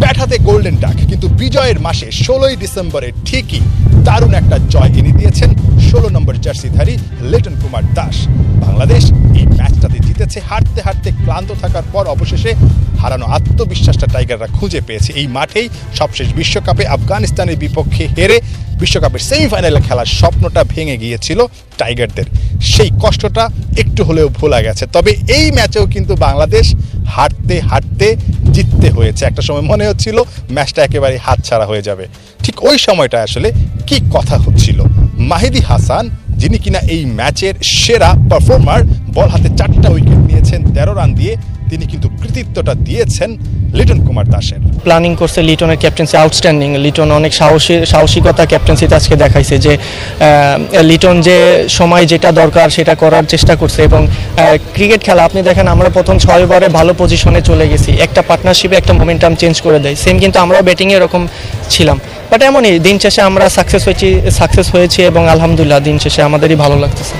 Bat হাতে golden duck, কিন্তু বিজয়ের মাসে 16ই ডিসেম্বরে ঠিকই দারুণ একটা জয় এনে দিয়েছেন 16 নম্বর জার্সিধারী লিটন কুমার দাস। বাংলাদেশ এই ম্যাচটাতে জিতেছে। হারতে হারতে ক্লান্ত থাকার পর অবশেষে হারানো আত্মবিশ্বাসটা টাইগাররা খুঁজে পেয়েছে। এই মাঠেই সবশেষ বিশ্বকাপে আফগানিস্তানের বিপক্ষে হেরে বিশ্বকাপের সেমিফাইনালে খেলার স্বপ্নটা ভেঙে গিয়েছিল টাইগারদের। সেই কষ্টটা একটু হলেও ভোলা গেছে। তবে এই ম্যাচেও কিন্তু বাংলাদেশ হারতে হারতে জিততে হয়েছে। একটা সময় মনে হচ্ছিল ম্যাচটা একেবারে হাতছাড়া হয়ে যাবে। ঠিক ওই সময়টা আসলে কি কথা হচ্ছিল, মাহিদী হাসান যিনি কিনা এই ম্যাচের সেরা পারফর্মার, বল হাতে 4টা উইকেট নিয়েছেন 13 রান দিয়ে, তিনি কিন্তু কৃতিত্বটা দিয়েছেন লিটন কুমার দাসের। প্ল্যানিং করছে লিটনের ক্যাপ্টেন্সি আউটস্ট্যান্ডিং। লিটন অনেক সাহসিকতা ক্যাপ্টেন্সিতে আজকে দেখাইছে যে লিটন যে সময় যেটা দরকার সেটা করার চেষ্টা করছে। এবং ক্রিকেট খেলা আপনি দেখেন, আমরা প্রথম 6 ওভারে ভালো পজিশনে চলে গেছি, একটা পার্টনারশিপে একটা চেঞ্জ করে দেয়। সেম কিন্তু আমরা ব্যাটিংয়ে এরকম ছিলাম, বাট এমনই দিন শেষে আমরা সাকসেস হয়েছি এবং আলহামদুলিল্লাহ দিন শেষে আমাদেরই ভালো লাগতেছে।